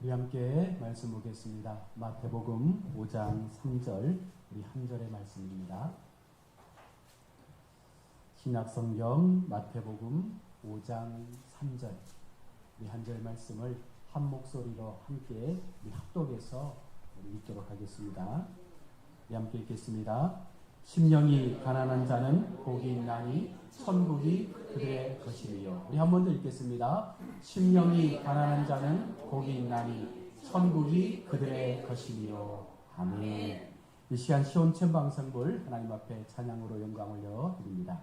우리 함께 말씀 보겠습니다. 마태복음 5장 3절, 우리 한 절의 말씀입니다. 신약성경 마태복음 5장 3절, 우리 한 절 말씀을 한 목소리로 함께 우리 합독해서 우리 읽도록 하겠습니다. 우리 함께 읽겠습니다. 심령이 가난한 자는 복이 있나니 천국이 그들의 것이니요. 우리 한 번 더 읽겠습니다. 심령이 가난한 자는 복이 있나니 천국이 그들의 것이니요. 아멘. 이 시간 시온천 방송불 하나님 앞에 찬양으로 영광 올려 드립니다.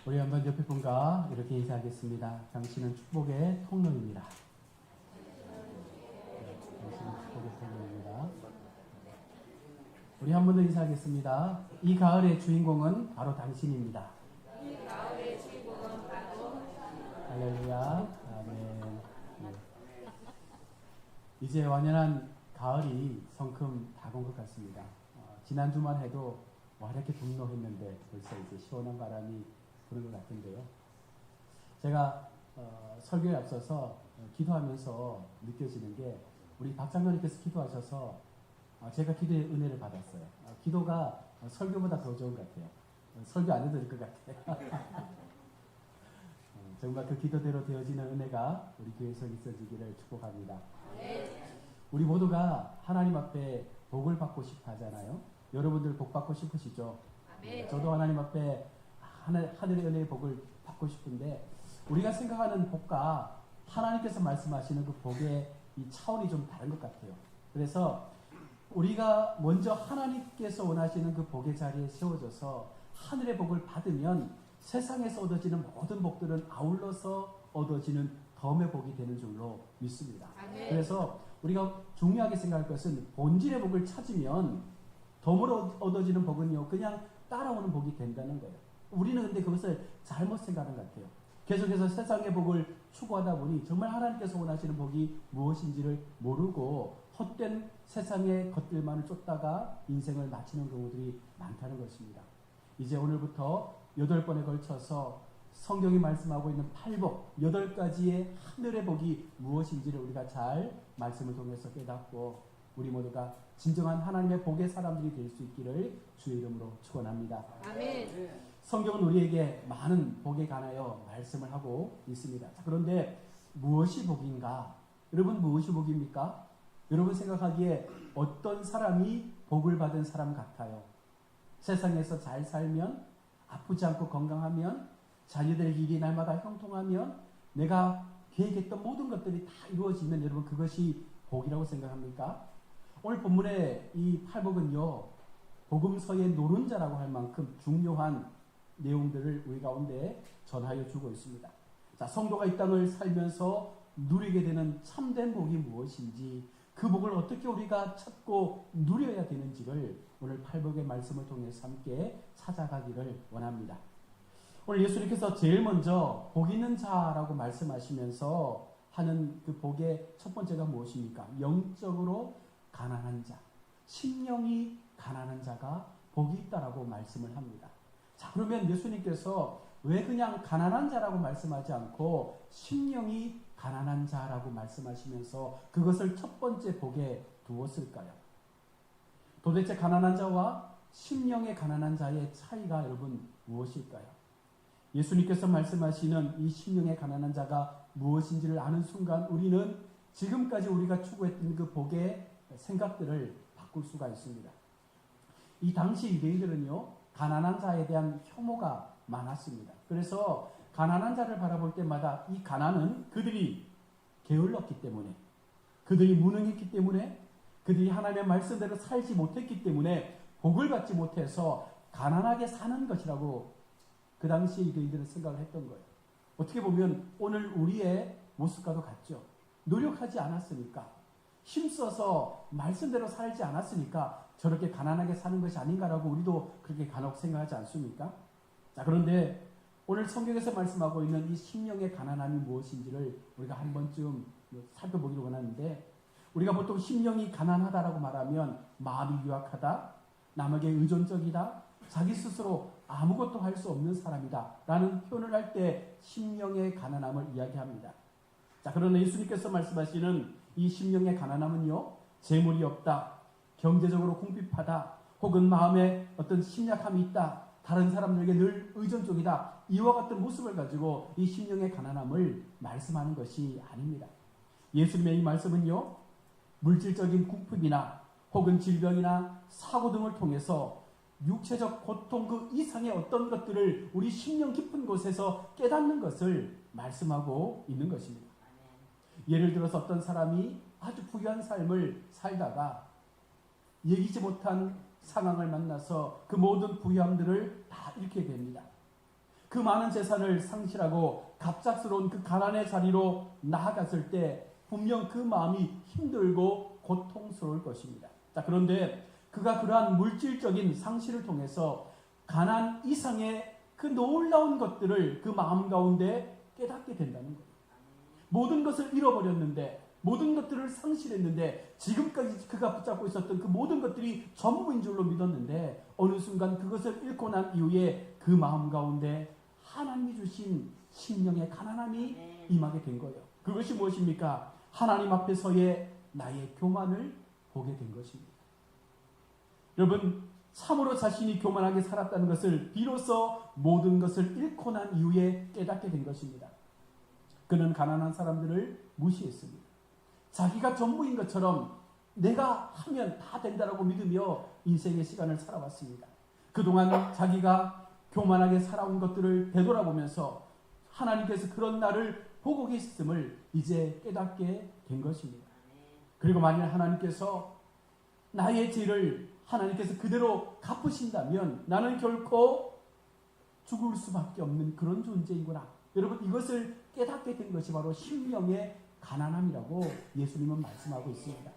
우리 한번 옆에 분과 이렇게 인사하겠습니다. 당신은 축복의 통로입니다. 당신은 축복의 통로입니다. 우리 한 번 더 인사하겠습니다. 이 가을의 주인공은 바로 당신입니다. 이 가을의 주인공은 바로 할렐루야. 아멘. 네. 이제 완연한 가을이 성큼 다가온 것 같습니다. 지난주만 해도 와 이렇게 둔노했는데 벌써 이제 시원한 바람이 부는 것 같은데요. 제가 설교에 앞서서 기도하면서 느껴지는 게 우리 박 장로님께서 기도하셔서 제가 기도의 은혜를 받았어요. 기도가 설교보다 더 좋은 것 같아요. 설교 안 해도 될 것 같아요. 정말 그 기도대로 되어지는 은혜가 우리 교회에서 있어지기를 축복합니다. 우리 모두가 하나님 앞에 복을 받고 싶어 하잖아요. 여러분들 복 받고 싶으시죠? 저도 하나님 앞에 하늘의 은혜의 복을 받고 싶은데 우리가 생각하는 복과 하나님께서 말씀하시는 그 복의 이 차원이 좀 다른 것 같아요. 그래서 우리가 먼저 하나님께서 원하시는 그 복의 자리에 세워져서 하늘의 복을 받으면 세상에서 얻어지는 모든 복들은 아울러서 얻어지는 덤의 복이 되는 줄로 믿습니다. 그래서 우리가 중요하게 생각할 것은 본질의 복을 찾으면 덤으로 얻어지는 복은요 그냥 따라오는 복이 된다는 거예요. 우리는 근데 그것을 잘못 생각하는 것 같아요. 계속해서 세상의 복을 추구하다 보니 정말 하나님께서 원하시는 복이 무엇인지를 모르고 헛된 세상의 것들만을 쫓다가 인생을 마치는 경우들이 많다는 것입니다. 이제 오늘부터 8번에 걸쳐서 성경이 말씀하고 있는 8복, 8가지의 하늘의 복이 무엇인지를 우리가 잘 말씀을 통해서 깨닫고 우리 모두가 진정한 하나님의 복의 사람들이 될 수 있기를 주의 이름으로 축원합니다. 아멘. 성경은 우리에게 많은 복에 관하여 말씀을 하고 있습니다. 자, 그런데 무엇이 복인가? 여러분 무엇이 복입니까? 여러분 생각하기에 어떤 사람이 복을 받은 사람 같아요? 세상에서 잘 살면, 아프지 않고 건강하면, 자녀들의 일이 날마다 형통하면, 내가 계획했던 모든 것들이 다 이루어지면 여러분 그것이 복이라고 생각합니까? 오늘 본문의 이 팔복은요, 복음서의 노른자라고 할 만큼 중요한 내용들을 우리 가운데 전하여 주고 있습니다. 자, 성도가 이 땅을 살면서 누리게 되는 참된 복이 무엇인지, 그 복을 어떻게 우리가 찾고 누려야 되는지를 오늘 팔복의 말씀을 통해서 함께 찾아가기를 원합니다. 오늘 예수님께서 제일 먼저 복 있는 자라고 말씀하시면서 하는 그 복의 첫 번째가 무엇입니까? 영적으로 가난한 자, 심령이 가난한 자가 복이 있다라고 말씀을 합니다. 자, 그러면 예수님께서 왜 그냥 가난한 자라고 말씀하지 않고 심령이 가난한 자라고 말씀하시면서 그것을 첫 번째 복에 두었을까요? 도대체 가난한 자와 심령의 가난한 자의 차이가 여러분 무엇일까요? 예수님께서 말씀하시는 이 심령의 가난한 자가 무엇인지를 아는 순간 우리는 지금까지 우리가 추구했던 그 복의 생각들을 바꿀 수가 있습니다. 이 당시 유대인들은요, 가난한 자에 대한 혐오가 많았습니다. 그래서 가난한 자를 바라볼 때마다 이 가난은 그들이 게을렀기 때문에, 그들이 무능했기 때문에, 그들이 하나님의 말씀대로 살지 못했기 때문에 복을 받지 못해서 가난하게 사는 것이라고 그 당시 유대인들은 생각을 했던 거예요. 어떻게 보면 오늘 우리의 모습과도 같죠. 노력하지 않았으니까, 힘써서 말씀대로 살지 않았으니까 저렇게 가난하게 사는 것이 아닌가라고 우리도 그렇게 간혹 생각하지 않습니까? 자, 그런데 오늘 성경에서 말씀하고 있는 이 심령의 가난함이 무엇인지를 우리가 한 번쯤 살펴보기를 원하는데, 우리가 보통 심령이 가난하다라고 말하면 마음이 유약하다, 남에게 의존적이다, 자기 스스로 아무것도 할 수 없는 사람이다 라는 표현을 할 때 심령의 가난함을 이야기합니다. 자, 그러나 예수님께서 말씀하시는 이 심령의 가난함은요, 재물이 없다, 경제적으로 궁핍하다, 혹은 마음에 어떤 심약함이 있다, 다른 사람들에게 늘 의존적이다, 이와 같은 모습을 가지고 이 심령의 가난함을 말씀하는 것이 아닙니다. 예수님의 이 말씀은요, 물질적인 궁핍이나 혹은 질병이나 사고 등을 통해서 육체적 고통 그 이상의 어떤 것들을 우리 심령 깊은 곳에서 깨닫는 것을 말씀하고 있는 것입니다. 예를 들어서 어떤 사람이 아주 부유한 삶을 살다가 예기치 못한 상황을 만나서 그 모든 부유함들을 다 잃게 됩니다. 그 많은 재산을 상실하고 갑작스러운 그 가난의 자리로 나아갔을 때 분명 그 마음이 힘들고 고통스러울 것입니다. 자, 그런데 그가 그러한 물질적인 상실을 통해서 가난 이상의 그 놀라운 것들을 그 마음 가운데 깨닫게 된다는 거예요. 모든 것을 잃어버렸는데, 모든 것들을 상실했는데, 지금까지 그가 붙잡고 있었던 그 모든 것들이 전부인 줄로 믿었는데, 어느 순간 그것을 잃고 난 이후에 그 마음 가운데 하나님이 주신 심령의 가난함이 임하게 된 거예요. 그것이 무엇입니까? 하나님 앞에서의 나의 교만을 보게 된 것입니다. 여러분, 참으로 자신이 교만하게 살았다는 것을 비로소 모든 것을 잃고 난 이후에 깨닫게 된 것입니다. 그는 가난한 사람들을 무시했습니다. 자기가 전부인 것처럼 내가 하면 다 된다라고 믿으며 인생의 시간을 살아왔습니다. 그동안 자기가 교만하게 살아온 것들을 되돌아보면서 하나님께서 그런 나를 보고 계셨음을 이제 깨닫게 된 것입니다. 그리고 만일 하나님께서 나의 죄를 하나님께서 그대로 갚으신다면 나는 결코 죽을 수밖에 없는 그런 존재이구나. 여러분, 이것을 깨닫게 된 것이 바로 심령의 가난함이라고 예수님은 말씀하고 있습니다.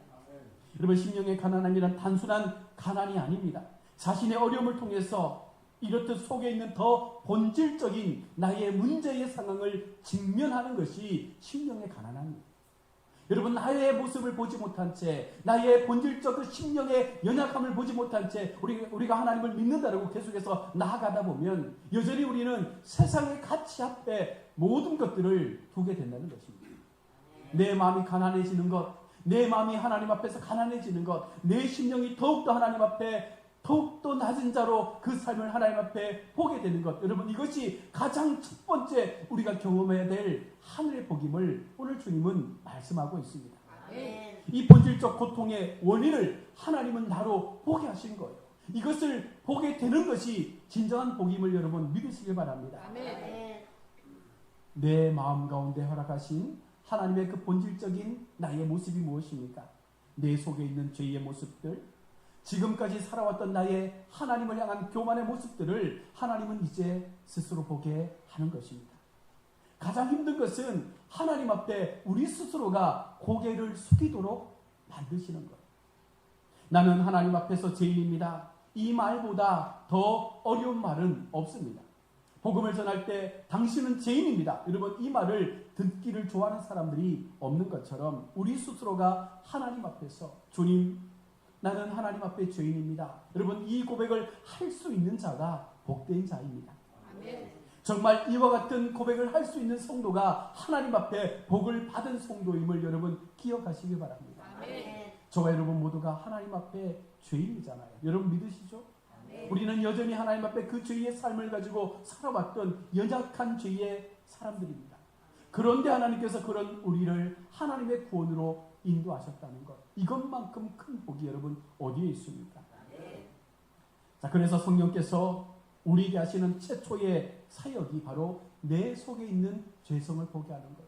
여러분, 심령의 가난함이란 단순한 가난이 아닙니다. 자신의 어려움을 통해서 이렇듯 속에 있는 더 본질적인 나의 문제의 상황을 직면하는 것이 심령의 가난함입니다. 여러분, 나의 모습을 보지 못한 채, 나의 본질적 그 심령의 연약함을 보지 못한 채 우리가 하나님을 믿는다라고 계속해서 나아가다 보면 여전히 우리는 세상의 가치 앞에 모든 것들을 두게 된다는 것입니다. 내 마음이 가난해지는 것, 내 마음이 하나님 앞에서 가난해지는 것, 내 심령이 더욱더 하나님 앞에 더욱더 낮은 자로 그 삶을 하나님 앞에 보게 되는 것, 여러분, 이것이 가장 첫 번째 우리가 경험해야 될 하늘의 복임을 오늘 주님은 말씀하고 있습니다. 아멘. 이 본질적 고통의 원인을 하나님은 나로 보게 하신 거예요. 이것을 보게 되는 것이 진정한 복임을 여러분 믿으시길 바랍니다. 아멘. 내 마음 가운데 허락하신 하나님의 그 본질적인 나의 모습이 무엇입니까? 내 속에 있는 죄의 모습들, 지금까지 살아왔던 나의 하나님을 향한 교만의 모습들을 하나님은 이제 스스로 보게 하는 것입니다. 가장 힘든 것은 하나님 앞에 우리 스스로가 고개를 숙이도록 만드시는 것. 나는 하나님 앞에서 죄인입니다. 이 말보다 더 어려운 말은 없습니다. 복음을 전할 때 당신은 죄인입니다. 여러분, 이 말을 듣기를 좋아하는 사람들이 없는 것처럼 우리 스스로가 하나님 앞에서 주님, 나는 하나님 앞에 죄인입니다. 여러분, 이 고백을 할 수 있는 자가 복된 자입니다. 아멘. 정말 이와 같은 고백을 할 수 있는 성도가 하나님 앞에 복을 받은 성도임을 여러분 기억하시기 바랍니다. 아멘. 저와 여러분 모두가 하나님 앞에 죄인이잖아요. 여러분 믿으시죠? 아멘. 우리는 여전히 하나님 앞에 그 죄의 삶을 가지고 살아왔던 연약한 죄의 사람들입니다. 그런데 하나님께서 그런 우리를 하나님의 구원으로 인도하셨다는 것, 이것만큼 큰 복이 여러분 어디에 있습니까? 자, 그래서 성령께서 우리에게 하시는 최초의 사역이 바로 내 속에 있는 죄성을 보게 하는 것.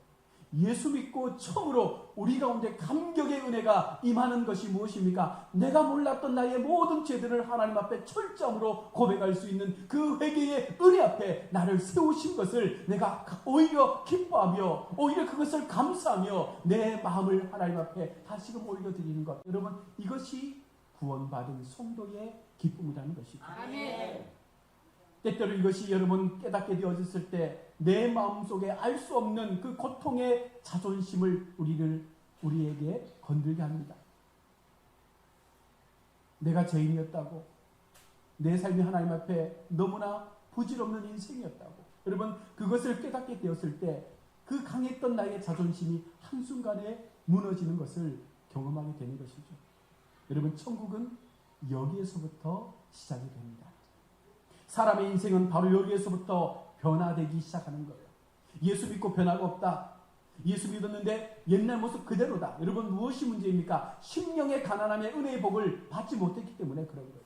예수 믿고 처음으로 우리 가운데 감격의 은혜가 임하는 것이 무엇입니까? 내가 몰랐던 나의 모든 죄들을 하나님 앞에 철저함으로 고백할 수 있는 그 회개의 은혜 앞에 나를 세우신 것을 내가 오히려 기뻐하며 오히려 그것을 감사하며 내 마음을 하나님 앞에 다시금 올려드리는 것. 여러분, 이것이 구원받은 성도의 기쁨이라는 것이죠. 아멘. 때때로 이것이 여러분 깨닫게 되어졌을 때 내 마음속에 알 수 없는 그 고통의 자존심을 우리에게 건들게 합니다. 내가 죄인이었다고, 내 삶이 하나님 앞에 너무나 부질없는 인생이었다고, 여러분 그것을 깨닫게 되었을 때 그 강했던 나의 자존심이 한순간에 무너지는 것을 경험하게 되는 것이죠. 여러분, 천국은 여기에서부터 시작이 됩니다. 사람의 인생은 바로 여기에서부터 변화되기 시작하는 거예요. 예수 믿고 변화가 없다. 예수 믿었는데 옛날 모습 그대로다. 여러분, 무엇이 문제입니까? 심령의 가난함의 은혜의 복을 받지 못했기 때문에 그런 거예요.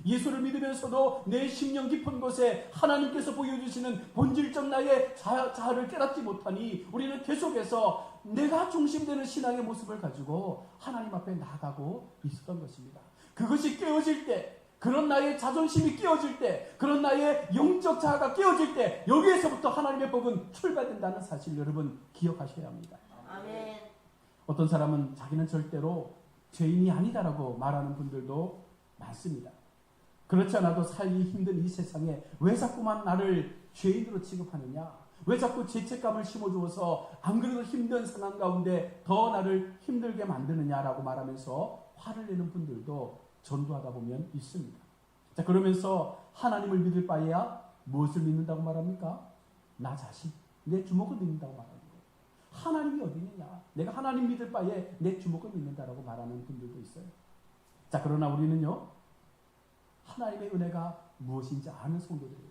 예수를 믿으면서도 내 심령 깊은 곳에 하나님께서 보여주시는 본질적 나의 자아를 깨닫지 못하니 우리는 계속해서 내가 중심되는 신앙의 모습을 가지고 하나님 앞에 나아가고 있었던 것입니다. 그것이 깨어질 때, 그런 나의 자존심이 깨어질 때, 그런 나의 영적 자아가 깨어질 때 여기에서부터 하나님의 복은 출발된다는 사실 여러분 기억하셔야 합니다. 아멘. 어떤 사람은 자기는 절대로 죄인이 아니다라고 말하는 분들도 많습니다. 그렇지 않아도 살기 힘든 이 세상에 왜 자꾸만 나를 죄인으로 취급하느냐, 왜 자꾸 죄책감을 심어주어서 안 그래도 힘든 상황 가운데 더 나를 힘들게 만드느냐라고 말하면서 화를 내는 분들도 전도하다 보면 있습니다. 자, 그러면서 하나님을 믿을 바에야 무엇을 믿는다고 말합니까? 나 자신, 내 주먹을 믿는다고 말하는 거예요. 하나님이 어디 있느냐? 내가 하나님 믿을 바에 내 주먹을 믿는다라고 말하는 분들도 있어요. 자, 그러나 우리는요, 하나님의 은혜가 무엇인지 아는 성도들이에요.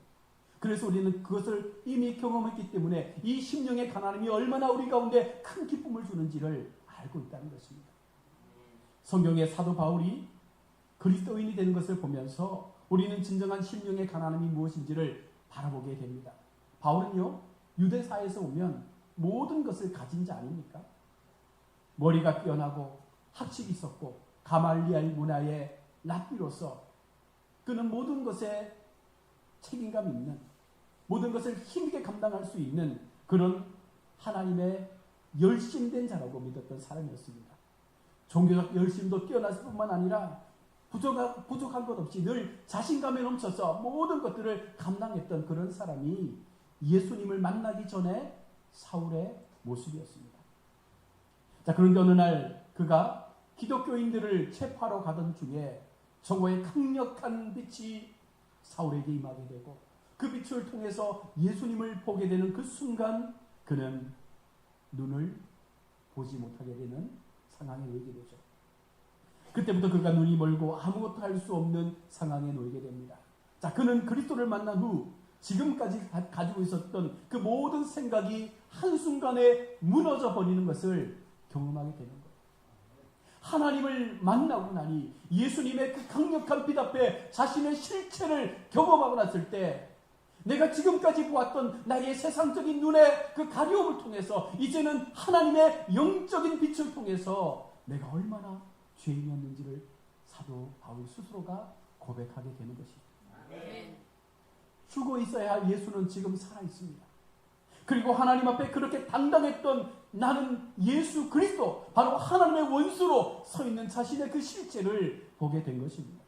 그래서 우리는 그것을 이미 경험했기 때문에 이 심령의 가난함이 얼마나 우리 가운데 큰 기쁨을 주는지를 알고 있다는 것입니다. 성경의 사도 바울이 그리스도인이 되는 것을 보면서 우리는 진정한 심령의 가난함이 무엇인지를 바라보게 됩니다. 바울은요, 유대사에서 오면 모든 것을 가진 자 아닙니까? 머리가 뛰어나고 학식이 있었고 가말리엘 문화의 랍비로서 그는 모든 것에 책임감 있는, 모든 것을 힘있게 감당할 수 있는 그런 하나님의 열심된 자라고 믿었던 사람이었습니다. 종교적 열심도 뛰어났을 뿐만 아니라 부족한 것 없이 늘 자신감에 넘쳐서 모든 것들을 감당했던 그런 사람이 예수님을 만나기 전에 사울의 모습이었습니다. 자, 그런데 어느 날 그가 기독교인들을 체포하러 가던 중에 정오의 강력한 빛이 사울에게 임하게 되고 그 빛을 통해서 예수님을 보게 되는 그 순간 그는 눈을 보지 못하게 되는 상황에 놓이게 되죠. 그때부터 그가 눈이 멀고 아무것도 할 수 없는 상황에 놓이게 됩니다. 자, 그는 그리스도를 만난 후 지금까지 가지고 있었던 그 모든 생각이 한순간에 무너져 버리는 것을 경험하게 되는 거예요. 하나님을 만나고 나니 예수님의 그 강력한 빛 앞에 자신의 실체를 경험하고 났을 때 내가 지금까지 보았던 나의 세상적인 눈의 그 가려움을 통해서 이제는 하나님의 영적인 빛을 통해서 내가 얼마나 죄인이었는지를 사도 바울 스스로가 고백하게 되는 것입니다. 죽어 있어야 할 예수는 지금 살아 있습니다. 그리고 하나님 앞에 그렇게 당당했던 나는 예수 그리스도 바로 하나님의 원수로 서 있는 자신의 그 실체를 보게 된 것입니다.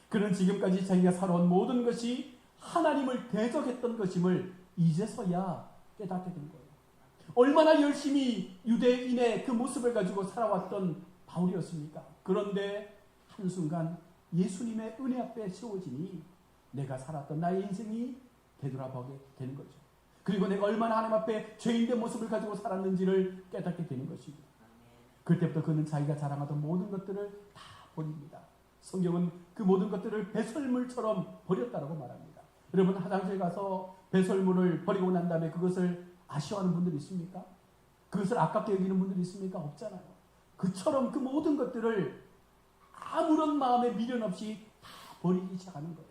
그는 지금까지 자기가 살아온 모든 것이 하나님을 대적했던 것임을 이제서야 깨닫게 된 거예요. 얼마나 열심히 유대인의 그 모습을 가지고 살아왔던 바울이었습니까? 그런데 한순간 예수님의 은혜 앞에 세워지니 내가 살았던 나의 인생이 되돌아보게 되는 거죠. 그리고 내가 얼마나 하나님 앞에 죄인된 모습을 가지고 살았는지를 깨닫게 되는 것입니다. 그때부터 그는 자기가 자랑하던 모든 것들을 다 버립니다. 성경은 그 모든 것들을 배설물처럼 버렸다고 말합니다. 여러분, 화장실 가서 배설물을 버리고 난 다음에 그것을 아쉬워하는 분들이 있습니까? 그것을 아깝게 여기는 분들이 있습니까? 없잖아요. 그처럼 그 모든 것들을 아무런 마음의 미련 없이 다 버리기 시작하는 거예요.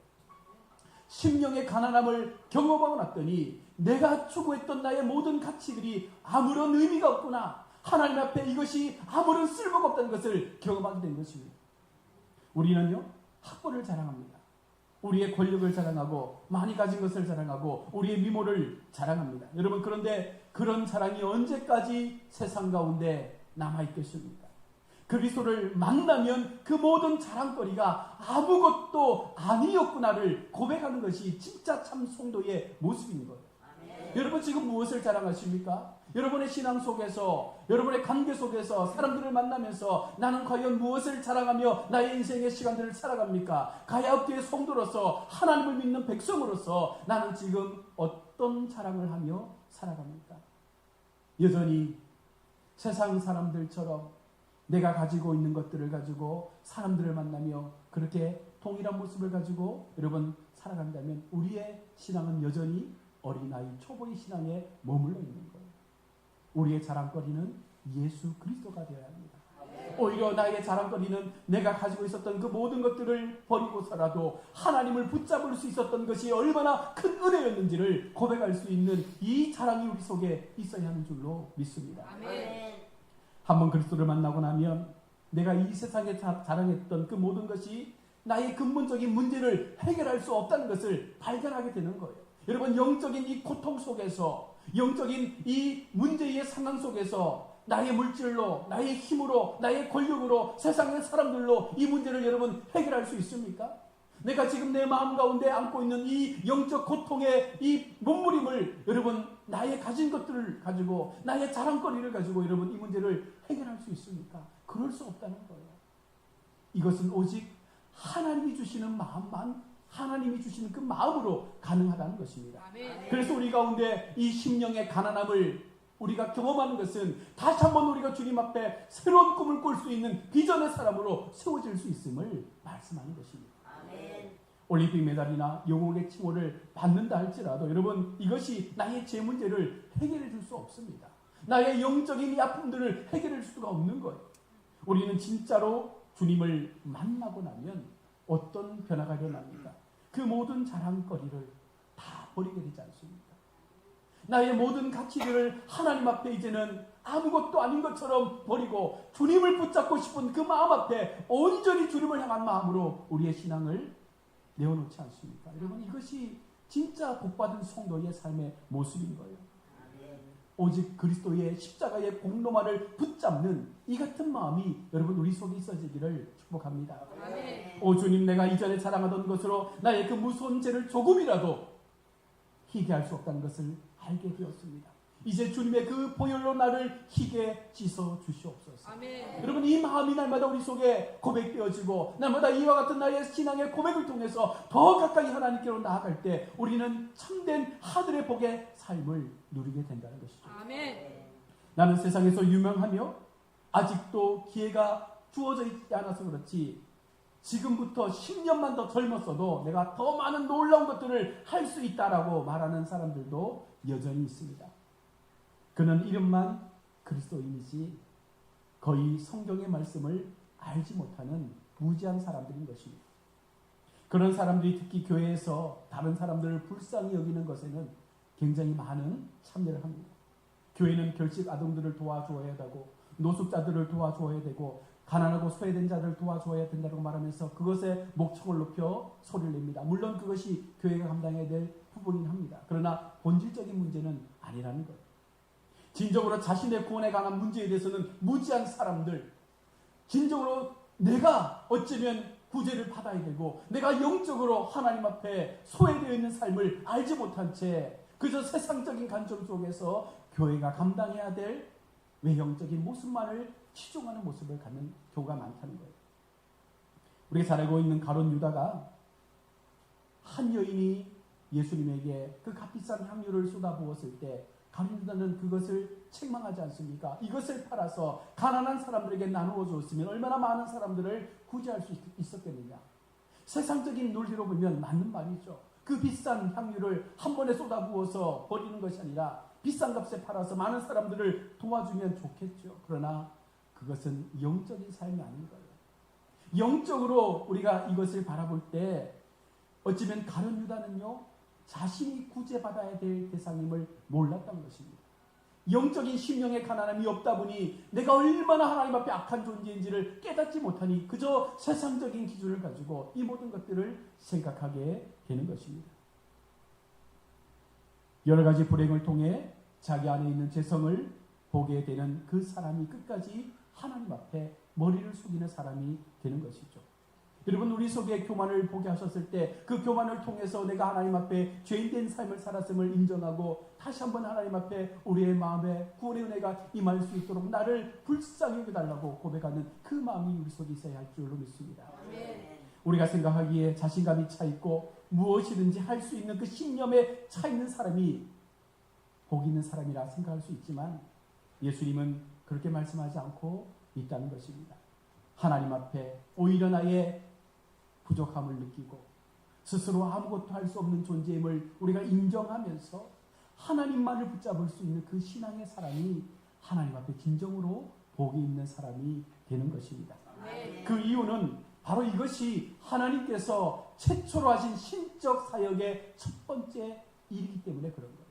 심령의 가난함을 경험하고 났더니 내가 추구했던 나의 모든 가치들이 아무런 의미가 없구나. 하나님 앞에 이것이 아무런 쓸모가 없다는 것을 경험하게 된 것입니다. 우리는요, 학벌을 자랑합니다. 우리의 권력을 자랑하고 많이 가진 것을 자랑하고 우리의 미모를 자랑합니다. 여러분, 그런데 그런 자랑이 언제까지 세상 가운데 남아있겠습니까? 그리스도를 만나면 그 모든 자랑거리가 아무것도 아니었구나를 고백하는 것이 진짜 참 성도의 모습인 거예요. 여러분, 지금 무엇을 자랑하십니까? 여러분의 신앙 속에서, 여러분의 관계 속에서, 사람들을 만나면서 나는 과연 무엇을 자랑하며 나의 인생의 시간들을 살아갑니까? 가야업교의 성도로서, 하나님을 믿는 백성으로서 나는 지금 어떤 자랑을 하며 살아갑니까? 여전히 세상 사람들처럼 내가 가지고 있는 것들을 가지고 사람들을 만나며 그렇게 동일한 모습을 가지고 여러분 살아간다면 우리의 신앙은 여전히 어린아이 초보의 신앙에 머물러 있는 거예요. 우리의 자랑거리는 예수 그리스도가 되어야 합니다. 오히려 나의 자랑거리는 내가 가지고 있었던 그 모든 것들을 버리고서라도 하나님을 붙잡을 수 있었던 것이 얼마나 큰 은혜였는지를 고백할 수 있는 이 자랑이 우리 속에 있어야 하는 줄로 믿습니다. 아멘. 한번 그리스도를 만나고 나면 내가 이 세상에 자랑했던 그 모든 것이 나의 근본적인 문제를 해결할 수 없다는 것을 발견하게 되는 거예요. 여러분, 영적인 이 고통 속에서, 영적인 이 문제의 상황 속에서 나의 물질로, 나의 힘으로, 나의 권력으로, 세상의 사람들로 이 문제를 여러분 해결할 수 있습니까? 내가 지금 내 마음 가운데 안고 있는 이 영적 고통의 이 몸부림을 여러분 나의 가진 것들을 가지고 나의 자랑거리를 가지고 여러분 이 문제를 해결할 수 있습니까? 그럴 수 없다는 거예요. 이것은 오직 하나님이 주시는 마음만, 하나님이 주시는 그 마음으로 가능하다는 것입니다. 아멘. 그래서 우리 가운데 이 심령의 가난함을 우리가 경험하는 것은 다시 한번 우리가 주님 앞에 새로운 꿈을 꿀 수 있는 비전의 사람으로 세워질 수 있음을 말씀하는 것입니다. 아멘. 올림픽 메달이나 영웅의 칭호를 받는다 할지라도 여러분 이것이 나의 제 문제를 해결해 줄 수 없습니다. 나의 영적인 이 아픔들을 해결해 줄 수가 없는 거예요. 우리는 진짜로 주님을 만나고 나면 어떤 변화가 일어납니까? 그 모든 자랑거리를 다 버리게 되지 않습니까? 나의 모든 가치들을 하나님 앞에 이제는 아무것도 아닌 것처럼 버리고 주님을 붙잡고 싶은 그 마음 앞에 온전히 주님을 향한 마음으로 우리의 신앙을 내어놓지 않습니까? 여러분, 이것이 진짜 복받은 성도의 삶의 모습인 거예요. 오직 그리스도의 십자가의 공로만을 붙잡는 이 같은 마음이 여러분 우리 속에 있어지기를 축복합니다. 아멘. 오 주님, 내가 이전에 자랑하던 것으로 나의 그 무서운 죄를 조금이라도 희게할 수 없다는 것을 알게 되었습니다. 이제 주님의 그 보혈로 나를 희게 씻어 주시옵소서. 아멘. 여러분, 이 마음이 날마다 우리 속에 고백되어지고 날마다 이와 같은 나의 신앙의 고백을 통해서 더 가까이 하나님께로 나아갈 때 우리는 참된 하늘의 복의 삶을 누리게 된다는 것이죠. 아멘. 나는 세상에서 유명하며 아직도 기회가 주어져 있지 않아서 그렇지 지금부터 10년만 더 젊었어도 내가 더 많은 놀라운 것들을 할 수 있다라고 말하는 사람들도 여전히 있습니다. 그는 이름만 그리스도인이지 거의 성경의 말씀을 알지 못하는 무지한 사람들인 것입니다. 그런 사람들이 특히 교회에서 다른 사람들을 불쌍히 여기는 것에는 굉장히 많은 참여를 합니다. 교회는 결식 아동들을 도와주어야 되고 노숙자들을 도와주어야 되고 가난하고 소외된 자들을 도와주어야 된다고 말하면서 그것에 목청을 높여 소리를 냅니다. 물론 그것이 교회가 감당해야 될 부분이긴 합니다. 그러나 본질적인 문제는 아니라는 거예요. 진정으로 자신의 구원에 관한 문제에 대해서는 무지한 사람들, 진정으로 내가 어쩌면 구제를 받아야 되고 내가 영적으로 하나님 앞에 소외되어 있는 삶을 알지 못한 채 그저 세상적인 관점 속에서 교회가 감당해야 될 외형적인 모습만을 치중하는 모습을 갖는 경우가 많다는 거예요. 우리가 잘 알고 있는 가룟 유다가 한 여인이 예수님에게 그 값비싼 향유를 쏟아부었을 때 가룟 유다는 그것을 책망하지 않습니까? 이것을 팔아서 가난한 사람들에게 나누어 줬으면 얼마나 많은 사람들을 구제할 수 있었겠느냐. 세상적인 논리로 보면 맞는 말이죠. 그 비싼 향유를 한 번에 쏟아부어서 버리는 것이 아니라 비싼 값에 팔아서 많은 사람들을 도와주면 좋겠죠. 그러나 그것은 영적인 삶이 아닌 거예요. 영적으로 우리가 이것을 바라볼 때 어찌면 가룟 유다는요, 자신이 구제받아야 될 대상임을 몰랐던 것입니다. 영적인 심령의 가난함이 없다 보니 내가 얼마나 하나님 앞에 악한 존재인지를 깨닫지 못하니 그저 세상적인 기준을 가지고 이 모든 것들을 생각하게 되는 것입니다. 여러 가지 불행을 통해 자기 안에 있는 죄성을 보게 되는 그 사람이 끝까지 하나님 앞에 머리를 숙이는 사람이 되는 것이죠. 여러분, 우리 속에 교만을 보게 하셨을 때 그 교만을 통해서 내가 하나님 앞에 죄인된 삶을 살았음을 인정하고 다시 한번 하나님 앞에 우리의 마음에 구원의 은혜가 임할 수 있도록 나를 불쌍히 여겨달라고 고백하는 그 마음이 우리 속에 있어야 할 줄로 믿습니다. 아멘. 우리가 생각하기에 자신감이 차 있고 무엇이든지 할 수 있는 그 신념에 차 있는 사람이 복 있는 사람이라 생각할 수 있지만 예수님은 그렇게 말씀하지 않고 있다는 것입니다. 하나님 앞에 오히려 나의 부족함을 느끼고 스스로 아무것도 할 수 없는 존재임을 우리가 인정하면서 하나님만을 붙잡을 수 있는 그 신앙의 사람이 하나님 앞에 진정으로 복이 있는 사람이 되는 것입니다. 아멘. 그 이유는 바로 이것이 하나님께서 최초로 하신 신적 사역의 첫 번째 일이기 때문에 그런 거예요.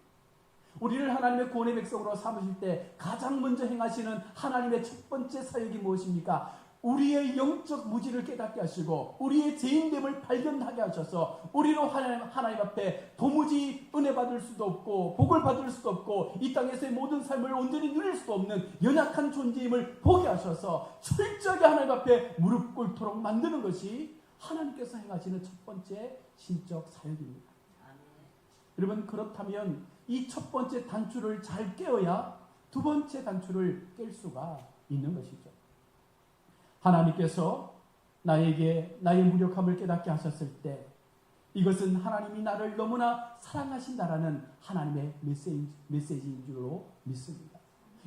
우리를 하나님의 구원의 백성으로 삼으실 때 가장 먼저 행하시는 하나님의 첫 번째 사역이 무엇입니까? 우리의 영적 무지를 깨닫게 하시고 우리의 죄인됨을 발견하게 하셔서 우리로 하나님 앞에 도무지 은혜 받을 수도 없고 복을 받을 수도 없고 이 땅에서의 모든 삶을 온전히 누릴 수도 없는 연약한 존재임을 보게 하셔서 철저하게 하나님 앞에 무릎 꿇도록 만드는 것이 하나님께서 행하시는 첫 번째 신적 사역입니다. 아멘. 여러분, 그렇다면 이 첫 번째 단추를 잘 깨어야 두 번째 단추를 깰 수가 있는 것이죠. 하나님께서 나에게 나의 무력함을 깨닫게 하셨을 때 이것은 하나님이 나를 너무나 사랑하신다라는 하나님의 메시지인 줄로 믿습니다.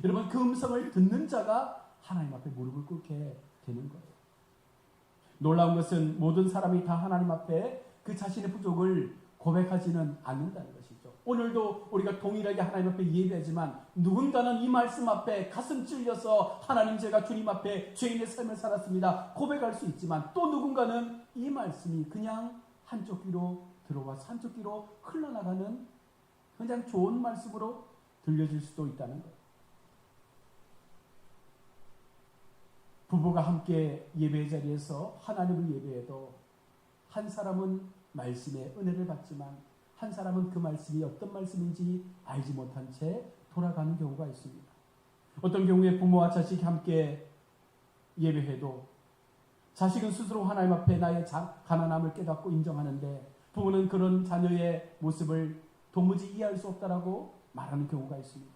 여러분, 그 음성을 듣는 자가 하나님 앞에 무릎을 꿇게 되는 거예요. 놀라운 것은 모든 사람이 다 하나님 앞에 그 자신의 부족을 고백하지는 않는다는 것이죠. 오늘도 우리가 동일하게 하나님 앞에 예배하지만 누군가는 이 말씀 앞에 가슴 찔려서 하나님, 제가 주님 앞에 죄인의 삶을 살았습니다 고백할 수 있지만 또 누군가는 이 말씀이 그냥 한쪽 귀로 들어와서 한쪽 귀로 흘러나가는 그냥 좋은 말씀으로 들려질 수도 있다는 거예요. 부부가 함께 예배 자리에서 하나님을 예배해도 한 사람은 말씀의 은혜를 받지만 한 사람은 그 말씀이 어떤 말씀인지 알지 못한 채 돌아가는 경우가 있습니다. 어떤 경우에 부모와 자식이 함께 예배해도 자식은 스스로 하나님 앞에 나의 가난함을 깨닫고 인정하는데 부모는 그런 자녀의 모습을 도무지 이해할 수 없다라고 말하는 경우가 있습니다.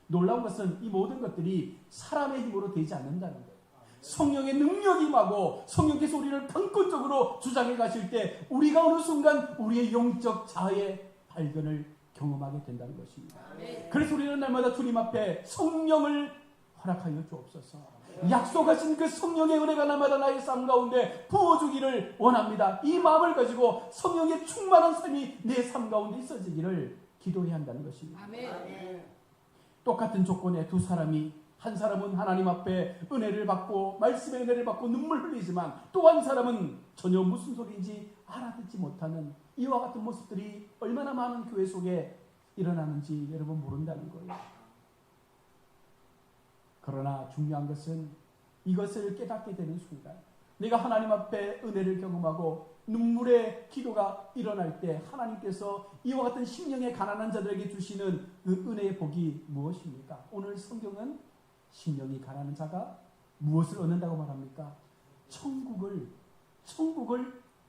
놀라운 것은 이 모든 것들이 사람의 힘으로 되지 않는다는 거예요. 성령의 능력이 임하고 성령께서 우리를 강권적으로 주장해 가실 때 우리가 어느 순간 우리의 영적 자아의 발견을 경험하게 된다는 것입니다. 그래서 우리는 날마다 주님 앞에 성령을 허락하여 주옵소서. 약속하신 그 성령의 은혜가 날마다 나의 삶 가운데 부어주기를 원합니다. 이 마음을 가지고 성령의 충만한 삶이 내 삶 가운데 있어지기를 기도해야 한다는 것입니다. 똑같은 조건의 두 사람이, 한 사람은 하나님 앞에 은혜를 받고 말씀의 은혜를 받고 눈물 흘리지만 또 한 사람은 전혀 무슨 소리인지 알아듣지 못하는 이와 같은 모습들이 얼마나 많은 교회 속에 일어나는지 여러분 모른다는 거예요. 그러나 중요한 것은 이것을 깨닫게 되는 순간, 내가 하나님 앞에 은혜를 경험하고 눈물의 기도가 일어날 때 하나님께서 이와 같은 심령의 가난한 자들에게 주시는 그 은혜의 복이 무엇입니까? 오늘 성경은 심령이 가난한 자가 무엇을 얻는다고 말합니까? 천국을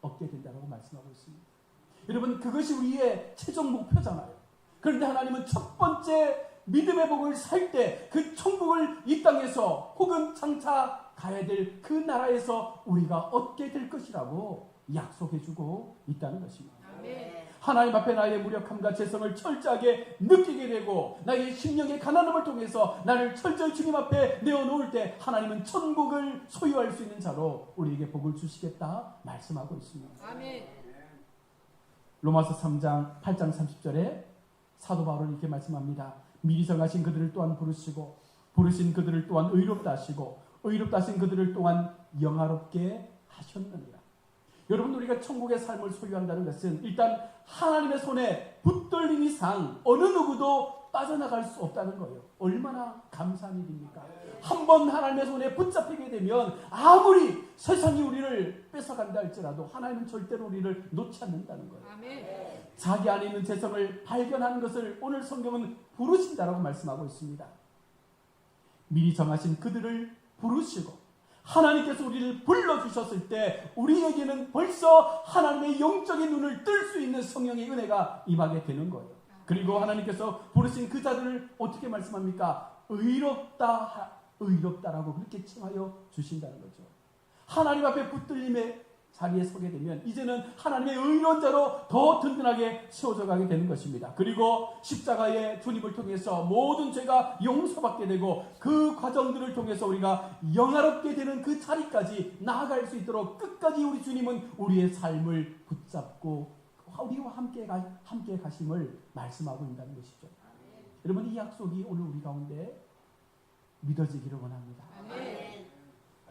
얻게 된다고 말씀하고 있습니다. 여러분, 그것이 우리의 최종 목표잖아요. 그런데 하나님은 첫 번째 믿음의 복을 살 때 그 천국을 이 땅에서 혹은 장차 가야 될 그 나라에서 우리가 얻게 될 것이라고 약속해주고 있다는 것입니다. 하나님 앞에 나의 무력함과 죄성을 철저하게 느끼게 되고 나의 심령의 가난함을 통해서 나를 철저히 주님 앞에 내어놓을 때 하나님은 천국을 소유할 수 있는 자로 우리에게 복을 주시겠다 말씀하고 있습니다. 로마서 3장 8장 30절에 사도 바울은 이렇게 말씀합니다. 미리 정하신 그들을 또한 부르시고 부르신 그들을 또한 의롭다 하시고 의롭다 하신 그들을 또한 영화롭게 하셨느니라. 여러분, 우리가 천국의 삶을 소유한다는 것은 일단 하나님의 손에 붙들린 이상 어느 누구도 빠져나갈 수 없다는 거예요. 얼마나 감사한 일입니까? 한번 하나님의 손에 붙잡히게 되면 아무리 세상이 우리를 뺏어간다 할지라도 하나님은 절대로 우리를 놓지 않는다는 거예요. 자기 안에 있는 죄성을 발견하는 것을 오늘 성경은 부르신다라고 말씀하고 있습니다. 미리 정하신 그들을 부르시고 하나님께서 우리를 불러주셨을 때 우리에게는 벌써 하나님의 영적인 눈을 뜰 수 있는 성령의 은혜가 임하게 되는 거예요. 그리고 하나님께서 부르신 그 자들을 어떻게 말씀합니까? 의롭다라고 그렇게 칭하여 주신다는 거죠. 하나님 앞에 붙들림의 자리에 서게 되면 이제는 하나님의 의로운 자로 더 든든하게 세워져 가게 되는 것입니다. 그리고 십자가의 주님을 통해서 모든 죄가 용서받게 되고 그 과정들을 통해서 우리가 영화롭게 되는 그 자리까지 나아갈 수 있도록 끝까지 우리 주님은 우리의 삶을 붙잡고 우리와 함께 가심을 말씀하고 있다는 것이죠. 여러분, 이 약속이 오늘 우리 가운데 믿어지기를 원합니다.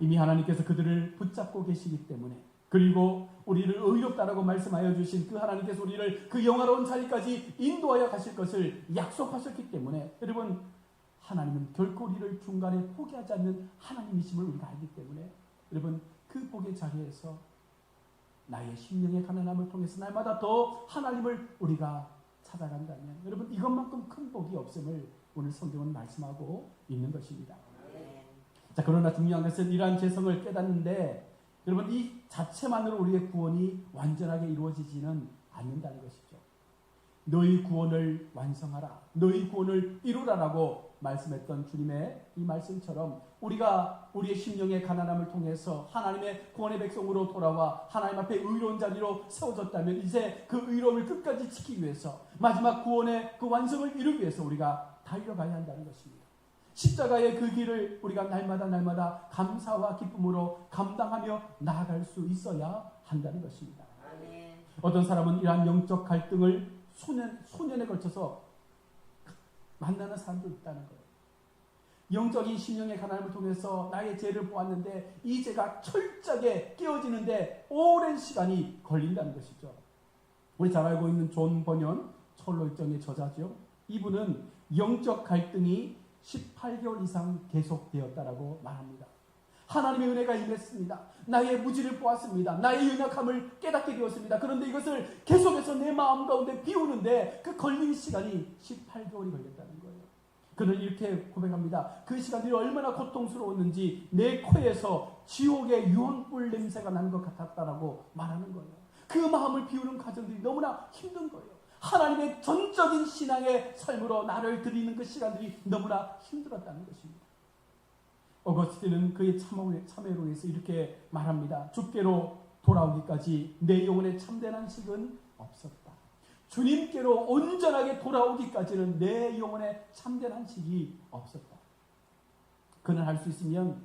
이미 하나님께서 그들을 붙잡고 계시기 때문에, 그리고 우리를 의롭다라고 말씀하여 주신 그 하나님께서 우리를 그 영화로운 자리까지 인도하여 가실 것을 약속하셨기 때문에, 여러분, 하나님은 결코 우리를 중간에 포기하지 않는 하나님이심을 우리가 알기 때문에, 여러분, 그 복의 자리에서 나의 심령의 가난함을 통해서 날마다 더 하나님을 우리가 찾아간다면, 여러분, 이것만큼 큰 복이 없음을 오늘 성경은 말씀하고 있는 것입니다. 자, 그러나 중요한 것은 이러한 죄성을 깨닫는데, 여러분, 이 자체만으로 우리의 구원이 완전하게 이루어지지는 않는다는 것이죠. 너희 구원을 완성하라, 너희 구원을 이루라라고 말씀했던 주님의 이 말씀처럼 우리가 우리의 심령의 가난함을 통해서 하나님의 구원의 백성으로 돌아와 하나님 앞에 의로운 자리로 세워졌다면 이제 그 의로움을 끝까지 지키기 위해서 마지막 구원의 그 완성을 이루기 위해서 우리가 달려가야 한다는 것입니다. 십자가의 그 길을 우리가 날마다 감사와 기쁨으로 감당하며 나아갈 수 있어야 한다는 것입니다. 어떤 사람은 이러한 영적 갈등을 소년에 걸쳐서 만나는 사람도 있다는 거예요. 영적인 심령의 가난함을 통해서 나의 죄를 보았는데 이 죄가 철저하게 깨어지는데 오랜 시간이 걸린다는 것이죠. 우리 잘 알고 있는 존 버년, 철로일정의 저자죠. 이분은 영적 갈등이 18개월 이상 계속되었다라고 말합니다. 하나님의 은혜가 임했습니다. 나의 무지를 보았습니다. 나의 연약함을 깨닫게 되었습니다. 그런데 이것을 계속해서 내 마음 가운데 비우는데 그 걸린 시간이 18개월이 걸렸다는 거예요. 그는 이렇게 고백합니다. 그 시간들이 얼마나 고통스러웠는지 내 코에서 지옥의 유황불 냄새가 난 것 같았다라고 말하는 거예요. 그 마음을 비우는 과정들이 너무나 힘든 거예요. 하나님의 전적인 신앙의 삶으로 나를 드리는 그 시간들이 너무나 힘들었다는 것입니다. 어거스틴은 그의 참회로 해서 이렇게 말합니다. 주께로 돌아오기까지 내 영혼의 참된 안식은 없었다. 주님께로 온전하게 돌아오기까지는 내 영혼의 참된 안식이 없었다. 그는 할 수 있으면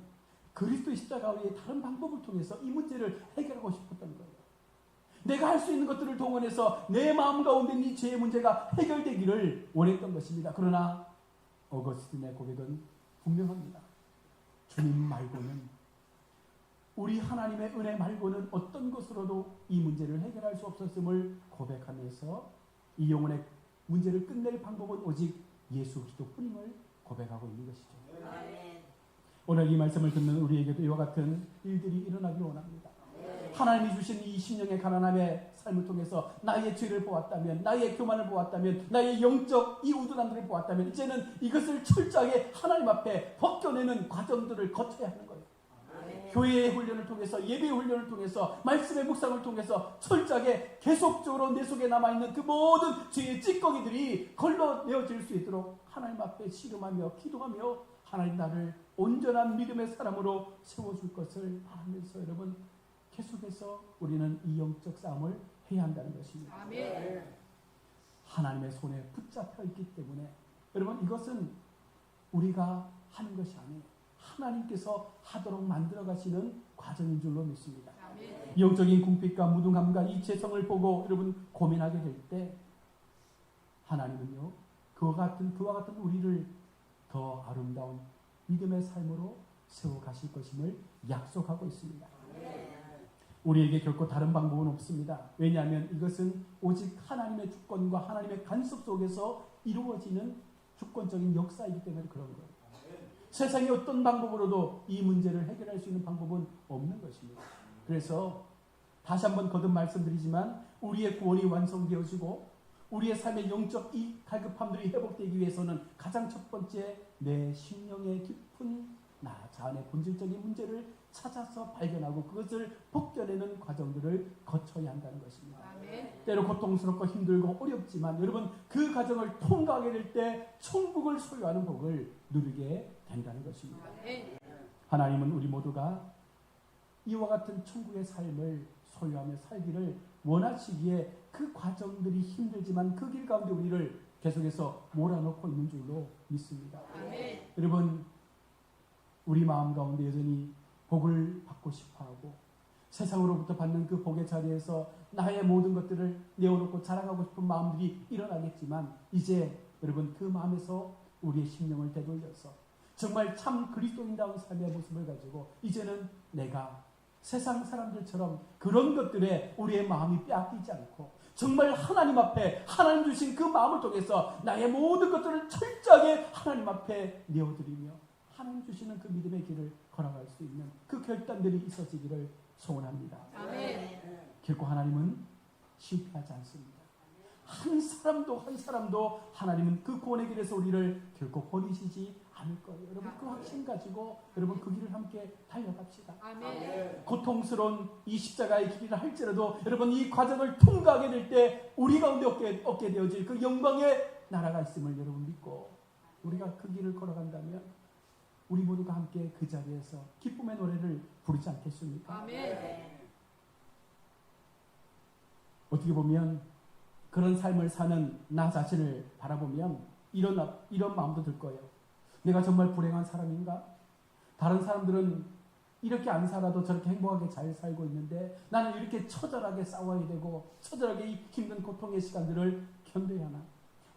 그리스도의 십자가 외에 다른 방법을 통해서 이 문제를 해결하고 싶었던 거예요. 내가 할 수 있는 것들을 동원해서 내 마음 가운데 이 죄의 문제가 해결되기를 원했던 것입니다. 그러나 어거스틴의 고백은 분명합니다. 주님 말고는, 우리 하나님의 은혜 말고는 어떤 것으로도 이 문제를 해결할 수 없었음을 고백하면서 이 영혼의 문제를 끝낼 방법은 오직 예수 그리스도뿐임을 고백하고 있는 것이죠. 아멘. 오늘 이 말씀을 듣는 우리에게도 이와 같은 일들이 일어나기 원합니다. 하나님이 주신 이 신령의 가난함의 삶을 통해서 나의 죄를 보았다면, 나의 교만을 보았다면, 나의 영적 이 우둔함들을 보았다면 이제는 이것을 철저하게 하나님 앞에 벗겨내는 과정들을 거쳐야 하는 거예요. 교회의 훈련을 통해서, 예배의 훈련을 통해서, 말씀의 묵상을 통해서 철저하게 계속적으로 내 속에 남아있는 그 모든 죄의 찌꺼기들이 걸러내어질 수 있도록 하나님 앞에 씨름하며 기도하며 하나님 나를 온전한 믿음의 사람으로 세워줄 것을 바라면서 여러분 계속해서 우리는 이 영적 싸움을 해야 한다는 것입니다. 아멘. 하나님의 손에 붙잡혀 있기 때문에 여러분 이것은 우리가 하는 것이 아니에요. 하나님께서 하도록 만들어 가시는 과정인 줄로 믿습니다. 아멘. 영적인 궁핍과 무능함과 이 죄성을 보고 여러분 고민하게 될 때 하나님은요 그와 같은 우리를 더 아름다운 믿음의 삶으로 세워 가실 것임을 약속하고 있습니다. 우리에게 결코 다른 방법은 없습니다. 왜냐하면 이것은 오직 하나님의 주권과 하나님의 간섭 속에서 이루어지는 주권적인 역사이기 때문에 그런 거예요. 세상의 어떤 방법으로도 이 문제를 해결할 수 있는 방법은 없는 것입니다. 그래서 다시 한번 거듭 말씀드리지만 우리의 구원이 완성되어지고 우리의 삶의 영적 이 갈급함들이 회복되기 위해서는 가장 첫 번째 내 심령의 깊은 나 자신의 본질적인 문제를 찾아서 발견하고 그것을 벗겨내는 과정들을 거쳐야 한다는 것입니다. 아멘. 때로 고통스럽고 힘들고 어렵지만 여러분 그 과정을 통과하게 될 때 천국을 소유하는 복을 누리게 된다는 것입니다. 아멘. 하나님은 우리 모두가 이와 같은 천국의 삶을 소유하며 살기를 원하시기에 그 과정들이 힘들지만 그 길 가운데 우리를 계속해서 몰아넣고 있는 줄로 믿습니다. 아멘. 여러분 우리 마음 가운데 여전히 복을 받고 싶어하고 세상으로부터 받는 그 복의 자리에서 나의 모든 것들을 내어놓고 자랑하고 싶은 마음들이 일어나겠지만 이제 여러분 그 마음에서 우리의 심령을 되돌려서 정말 참 그리스도인다운 삶의 모습을 가지고 이제는 내가 세상 사람들처럼 그런 것들에 우리의 마음이 빼앗기지 않고 정말 하나님 앞에 하나님 주신 그 마음을 통해서 나의 모든 것들을 철저하게 하나님 앞에 내어드리며 하나님 주시는 그 믿음의 길을 걸어갈 수 있는 그 결단들이 있어지기를 소원합니다. 아멘. 결코 하나님은 실패하지 않습니다. 한 사람도 하나님은 그 구원의 길에서 우리를 결코 버리시지 않을 거예요. 여러분 그 확신 가지고 여러분 그 길을 함께 달려갑시다. 아멘. 고통스러운 이 십자가의 길이라 할지라도 여러분 이 과정을 통과하게 될 때 우리 가운데 얻게 되어질 그 영광의 나라가 있음을 여러분 믿고 우리가 그 길을 걸어간다면 우리 모두가 함께 그 자리에서 기쁨의 노래를 부르지 않겠습니까? 아멘. 어떻게 보면 그런 삶을 사는 나 자신을 바라보면 이런 마음도 들 거예요. 내가 정말 불행한 사람인가? 다른 사람들은 이렇게 안 살아도 저렇게 행복하게 잘 살고 있는데 나는 이렇게 처절하게 싸워야 되고 처절하게 이 힘든 고통의 시간들을 견뎌야 하나?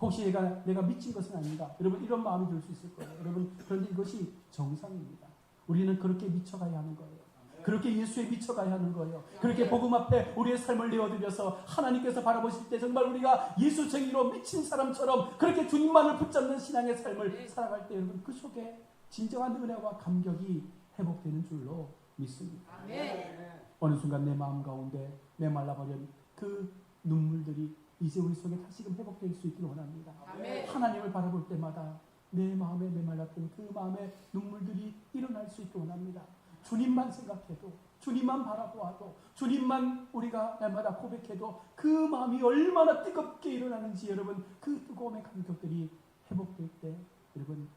혹시 내가 미친 것은 아닌가? 여러분 이런 마음이 들 수 있을 거예요. 여러분 그런데 이것이 정상입니다. 우리는 그렇게 미쳐가야 하는 거예요. 그렇게 예수에 미쳐가야 하는 거예요. 그렇게 복음 앞에 우리의 삶을 내어드려서 하나님께서 바라보실 때 정말 우리가 예수쟁이로 미친 사람처럼 그렇게 주님만을 붙잡는 신앙의 삶을 살아갈 때 여러분 그 속에 진정한 은혜와 감격이 회복되는 줄로 믿습니다. 아멘. 어느 순간 내 마음 가운데 메말라버린 그 눈물들이 이제 우리 속에 다시금 회복될 수 있기를 원합니다. 아멘. 하나님을 바라볼 때마다 내 마음에 메말랐던 그 마음의 눈물들이 일어날 수 있기를 원합니다. 주님만 생각해도, 주님만 바라보아도, 주님만 우리가 날마다 고백해도 그 마음이 얼마나 뜨겁게 일어나는지 여러분, 그 뜨거움의 감격들이 회복될 때 여러분,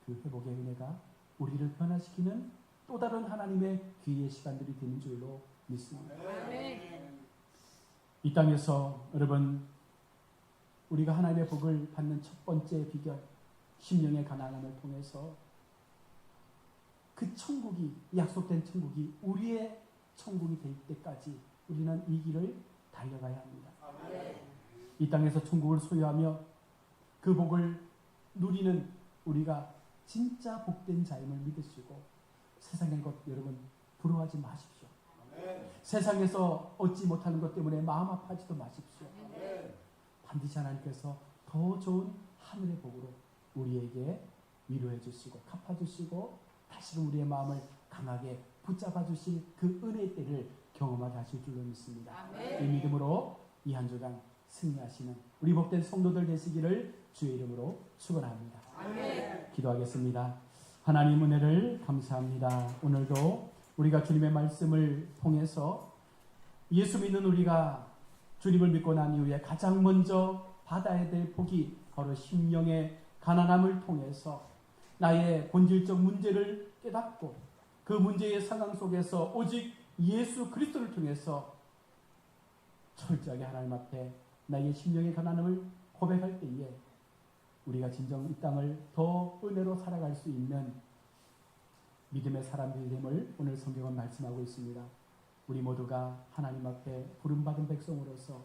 그 회복의 은혜가 우리를 변화시키는 또 다른 하나님의 귀의 시간들이 되는 줄로 믿습니다. 이 땅에서 여러분, 우리가 하나님의 복을 받는 첫 번째 비결, 심령의 가난함을 통해서 그 천국이, 약속된 천국이 우리의 천국이 될 때까지 우리는 이 길을 달려가야 합니다. 이 땅에서 천국을 소유하며 그 복을 누리는 우리가 진짜 복된 자임을 믿으시고 세상의 것 여러분 부러워하지 마십시오. 세상에서 얻지 못하는 것 때문에 마음 아파하지도 마십시오. 반드시 하나님께서 더 좋은 하늘의 복으로 우리에게 위로해 주시고 갚아 주시고 다시금 우리의 마음을 강하게 붙잡아 주실 그 은혜의 때를 경험하게 하실 줄로 믿습니다. 이 믿음으로 이 한 주간 승리하시는 우리 복된 성도들 되시기를 주의 이름으로 축원합니다. 기도하겠습니다. 하나님 은혜를 감사합니다. 오늘도 우리가 주님의 말씀을 통해서 예수 믿는 우리가 주님을 믿고 난 이후에 가장 먼저 받아야 될 복이 바로 심령의 가난함을 통해서 나의 본질적 문제를 깨닫고 그 문제의 상황 속에서 오직 예수 그리스도를 통해서 철저하게 하나님 앞에 나의 심령의 가난함을 고백할 때에 우리가 진정 이 땅을 더 은혜로 살아갈 수 있는 믿음의 사람들이 됨을 오늘 성경은 말씀하고 있습니다. 우리 모두가 하나님 앞에 부름받은 백성으로서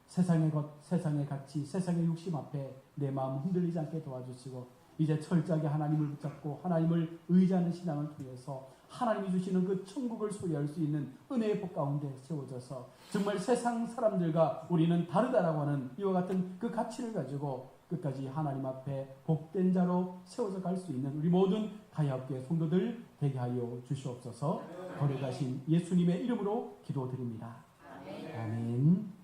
세상의 것, 세상의 가치, 세상의 욕심 앞에 내 마음 흔들리지 않게 도와주시고 이제 철저하게 하나님을 붙잡고 하나님을 의지하는 신앙을 통해서 하나님이 주시는 그 천국을 소유할 수 있는 은혜의 복 가운데 세워져서 정말 세상 사람들과 우리는 다르다라고 하는 이와 같은 그 가치를 가지고 끝까지 하나님 앞에 복된 자로 세워져 갈 수 있는 우리 모든 가야업교회 성도들 되게 하여 주시옵소서. 거룩하신 예수님의 이름으로 기도드립니다. 아멘.